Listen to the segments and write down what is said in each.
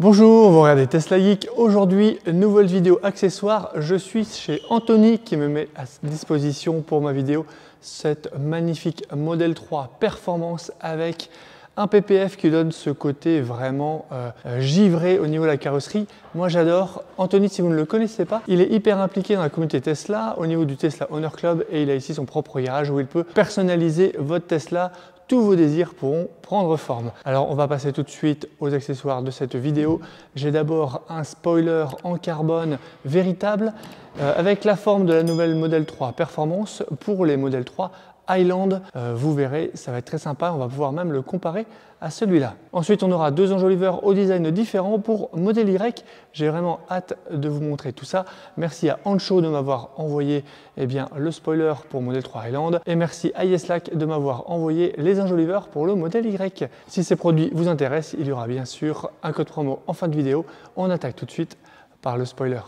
Bonjour, vous regardez Tesla Geek. Aujourd'hui, nouvelle vidéo accessoire. Je suis chez Anthony qui me met à disposition pour ma vidéo cette magnifique Model 3 Performance avec un PPF qui donne ce côté vraiment givré au niveau de la carrosserie. Moi j'adore. Anthony, si vous ne le connaissez pas, il est hyper impliqué dans la communauté Tesla au niveau du Tesla Owner Club et il a ici son propre garage où il peut personnaliser votre Tesla. Tous vos désirs pourront prendre forme. Alors on va passer tout de suite aux accessoires de cette vidéo. J'ai d'abord un spoiler en carbone véritable avec la forme de la nouvelle Model 3 Performance pour les Model 3 Highland. Vous verrez, ça va être très sympa. On va pouvoir même le comparer à celui-là. Ensuite, on aura deux enjoliveurs au design différent pour Model Y. J'ai vraiment hâte de vous montrer tout ça. Merci à Ancho de m'avoir envoyé le spoiler pour Model 3 Highland. Et merci à Yeslac de m'avoir envoyé les enjoliveurs pour le Model Y. Si ces produits vous intéressent, il y aura bien sûr un code promo en fin de vidéo. On attaque tout de suite par le spoiler.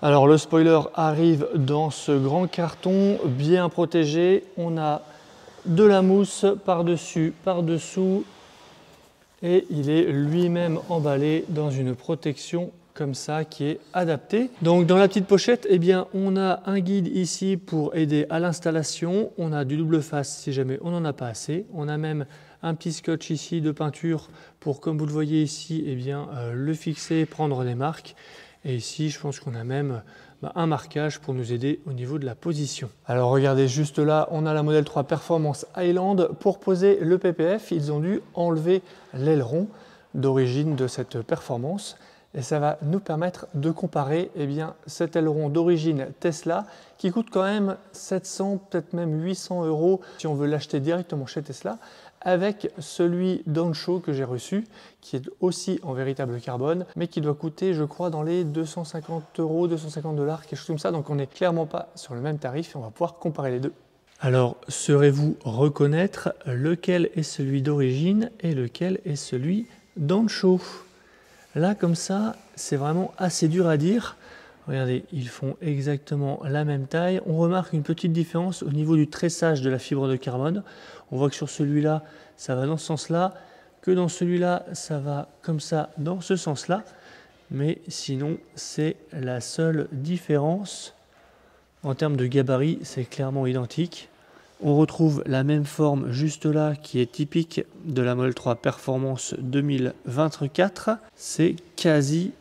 Alors le spoiler arrive dans ce grand carton bien protégé. On a de la mousse par-dessus, par-dessous et il est lui-même emballé dans une protection comme ça qui est adaptée. Donc dans la petite pochette, on a un guide ici pour aider à l'installation. On a du double face si jamais on n'en a pas assez. On a même un petit scotch ici de peinture pour, comme vous le voyez ici, le fixer, prendre des marques. Et ici, je pense qu'on a même un marquage pour nous aider au niveau de la position. Alors regardez juste là, on a la Model 3 Performance Highland. Pour poser le PPF, ils ont dû enlever l'aileron d'origine de cette performance. Et ça va nous permettre de comparer cet aileron d'origine Tesla qui coûte quand même 700, peut-être même 800 € si on veut l'acheter directement chez Tesla, avec celui d'Ancho que j'ai reçu, qui est aussi en véritable carbone, mais qui doit coûter, je crois, dans les 250 €, 250 $, quelque chose comme ça. Donc on n'est clairement pas sur le même tarif et on va pouvoir comparer les deux. Alors, saurez-vous reconnaître lequel est celui d'origine et lequel est celui d'Ancho? Là, comme ça, c'est vraiment assez dur à dire. Regardez, ils font exactement la même taille. On remarque une petite différence au niveau du tressage de la fibre de carbone. On voit que sur celui-là, ça va dans ce sens-là, que dans celui-là, ça va comme ça dans ce sens-là. Mais sinon, c'est la seule différence. En termes de gabarit, c'est clairement identique. On retrouve la même forme juste là qui est typique de la Model 3 Performance 2024. C'est quasi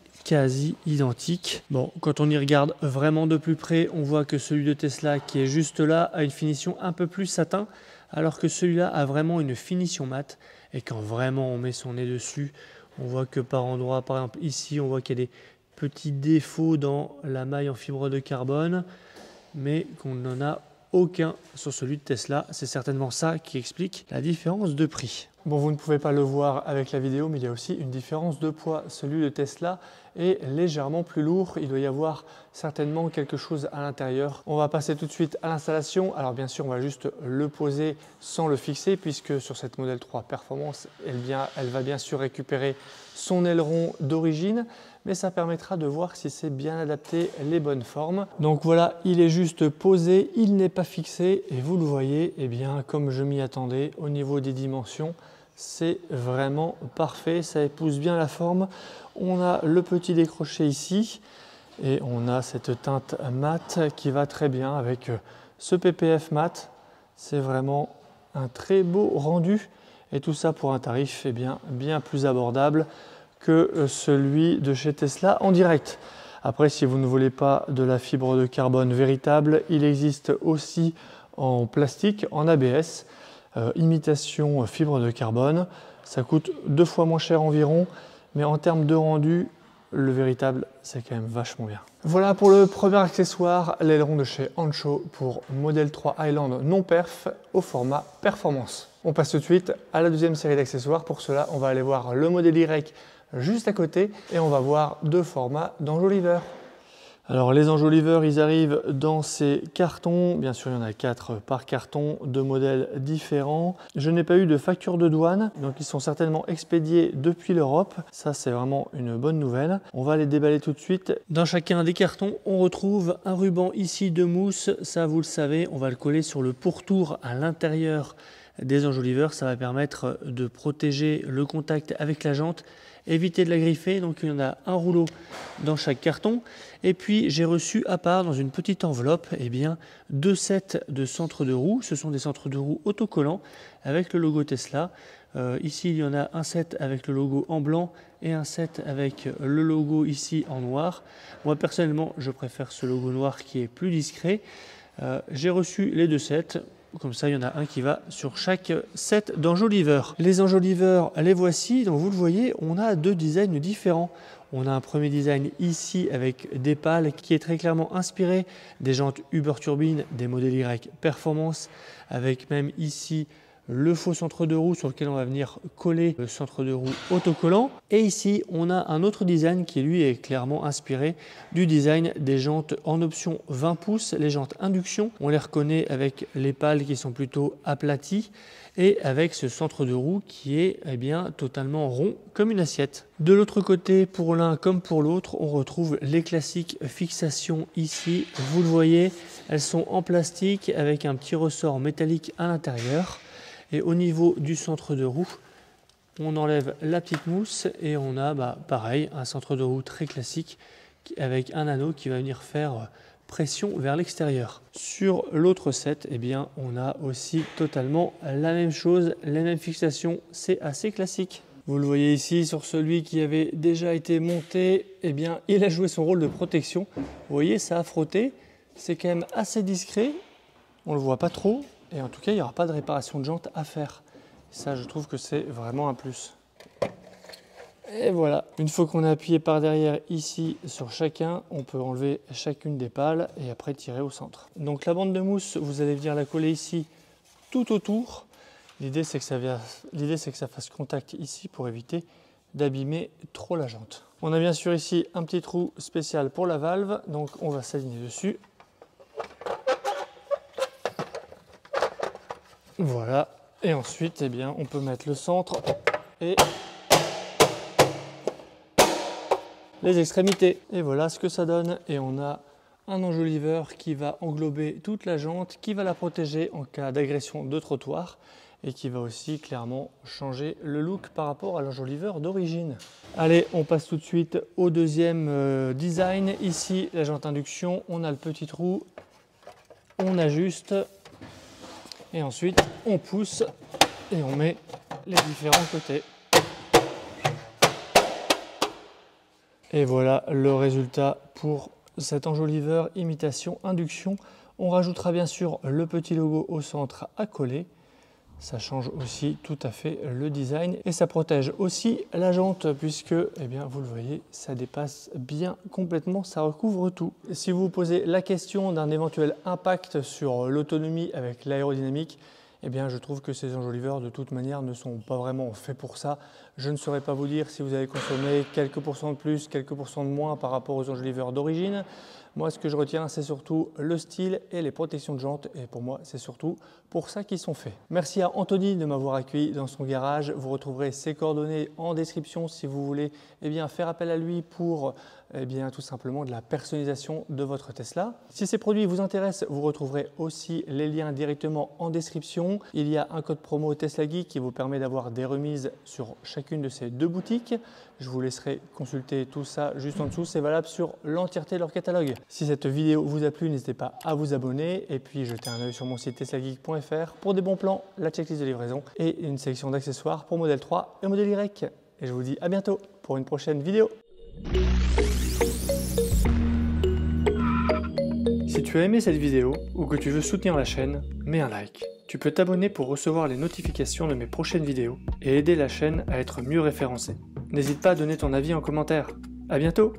identique. Bon, quand on y regarde vraiment de plus près, on voit que celui de Tesla qui est juste là a une finition un peu plus satin, alors que celui-là a vraiment une finition mate. Et quand vraiment on met son nez dessus, on voit que par endroits, par exemple ici, on voit qu'il y a des petits défauts dans la maille en fibre de carbone, mais qu'on n'en a aucun sur celui de Tesla. C'est certainement ça qui explique la différence de prix. Bon, vous ne pouvez pas le voir avec la vidéo, mais il y a aussi une différence de poids. Celui de Tesla est légèrement plus lourd. Il doit y avoir certainement quelque chose à l'intérieur. On va passer tout de suite à l'installation. Alors bien sûr, on va juste le poser sans le fixer, puisque sur cette Model 3 Performance, elle va bien sûr récupérer son aileron d'origine, mais ça permettra de voir si c'est bien adapté, les bonnes formes. Donc voilà, il est juste posé, il n'est pas fixé, et vous le voyez, comme je m'y attendais, au niveau des dimensions, c'est vraiment parfait, ça épouse bien la forme. On a le petit décroché ici et on a cette teinte mat qui va très bien avec ce PPF mat. C'est vraiment un très beau rendu et tout ça pour un tarif bien plus abordable que celui de chez Tesla en direct. Après, si vous ne voulez pas de la fibre de carbone véritable, il existe aussi en plastique, en ABS. Imitation fibre de carbone, ça coûte 2 fois moins cher environ, mais en termes de rendu, le véritable, c'est quand même vachement bien. Voilà pour le premier accessoire, l'aileron de chez Ancho pour Model 3 Highland non perf au format performance. On passe tout de suite à la deuxième série d'accessoires. Pour cela, on va aller voir le Model Y juste à côté et on va voir deux formats d'enjoliveurs. Alors les enjoliveurs, ils arrivent dans ces cartons. Bien sûr, il y en a 4 par carton, de modèles différents. Je n'ai pas eu de facture de douane, donc ils sont certainement expédiés depuis l'Europe. Ça, c'est vraiment une bonne nouvelle. On va les déballer tout de suite. Dans chacun des cartons, on retrouve un ruban ici de mousse. Ça, vous le savez, on va le coller sur le pourtour à l'intérieur des enjoliveurs. Ça va permettre de protéger le contact avec la jante, éviter de la griffer. Donc il y en a un rouleau dans chaque carton. Et puis j'ai reçu à part dans une petite enveloppe 2 sets de centres de roue. Ce sont des centres de roue autocollants avec le logo Tesla. Ici il y en a un set avec le logo en blanc et un set avec le logo ici en noir. Moi personnellement je préfère ce logo noir qui est plus discret. J'ai reçu les 2 sets. Comme ça, il y en a un qui va sur chaque set d'enjoliveurs. Les enjoliveurs, les voici. Donc, vous le voyez, on a 2 designs différents. On a un premier design ici avec des pales qui est très clairement inspiré des jantes Uber Turbine, des modèles Y Performance, avec même ici le faux centre de roue sur lequel on va venir coller le centre de roue autocollant. Et ici, on a un autre design qui lui est clairement inspiré du design des jantes en option 20 pouces, les jantes induction. On les reconnaît avec les pales qui sont plutôt aplaties et avec ce centre de roue qui est totalement rond comme une assiette. De l'autre côté, pour l'un comme pour l'autre, on retrouve les classiques fixations ici. Vous le voyez, elles sont en plastique avec un petit ressort métallique à l'intérieur. Et au niveau du centre de roue, on enlève la petite mousse et on a pareil un centre de roue très classique avec un anneau qui va venir faire pression vers l'extérieur. Sur l'autre set, on a aussi totalement la même chose, les mêmes fixations, c'est assez classique. Vous le voyez ici sur celui qui avait déjà été monté, il a joué son rôle de protection. Vous voyez, ça a frotté, c'est quand même assez discret, on ne le voit pas trop. Et en tout cas, il n'y aura pas de réparation de jantes à faire. Ça, je trouve que c'est vraiment un plus. Et voilà, une fois qu'on a appuyé par derrière ici sur chacun, on peut enlever chacune des pales et après tirer au centre. Donc la bande de mousse, vous allez venir la coller ici tout autour. L'idée, c'est que ça fasse contact ici pour éviter d'abîmer trop la jante. On a bien sûr ici un petit trou spécial pour la valve, donc on va s'aligner dessus. Voilà, et ensuite, on peut mettre le centre et les extrémités. Et voilà ce que ça donne. Et on a un enjoliveur qui va englober toute la jante, qui va la protéger en cas d'agression de trottoir et qui va aussi clairement changer le look par rapport à l'enjoliveur d'origine. Allez, on passe tout de suite au deuxième design. Ici, la jante induction, on a le petit trou, on ajuste. Et ensuite, on pousse et on met les différents côtés. Et voilà le résultat pour cet enjoliveur imitation induction. On rajoutera bien sûr le petit logo au centre à coller. Ça change aussi tout à fait le design et ça protège aussi la jante puisque, vous le voyez, ça dépasse bien complètement, ça recouvre tout. Si vous vous posez la question d'un éventuel impact sur l'autonomie avec l'aérodynamique, je trouve que ces enjoliveurs de toute manière ne sont pas vraiment faits pour ça. Je ne saurais pas vous dire si vous avez consommé quelques pourcents de plus, quelques pourcents de moins par rapport aux enjoliveurs d'origine. Moi, ce que je retiens, c'est surtout le style et les protections de jantes. Et pour moi, c'est surtout pour ça qu'ils sont faits. Merci à Anthony de m'avoir accueilli dans son garage. Vous retrouverez ses coordonnées en description si vous voulez faire appel à lui pour tout simplement de la personnalisation de votre Tesla. Si ces produits vous intéressent, vous retrouverez aussi les liens directement en description. Il y a un code promo Tesla Geek qui vous permet d'avoir des remises sur chacune de ces 2 boutiques. Je vous laisserai consulter tout ça juste en dessous. C'est valable sur l'entièreté de leur catalogue. Si cette vidéo vous a plu, n'hésitez pas à vous abonner et puis jeter un œil sur mon site teslageek.fr pour des bons plans, la checklist de livraison et une sélection d'accessoires pour modèle 3 et modèle Y. Et je vous dis à bientôt pour une prochaine vidéo. Si tu as aimé cette vidéo ou que tu veux soutenir la chaîne, mets un like. Tu peux t'abonner pour recevoir les notifications de mes prochaines vidéos et aider la chaîne à être mieux référencée. N'hésite pas à donner ton avis en commentaire. À bientôt!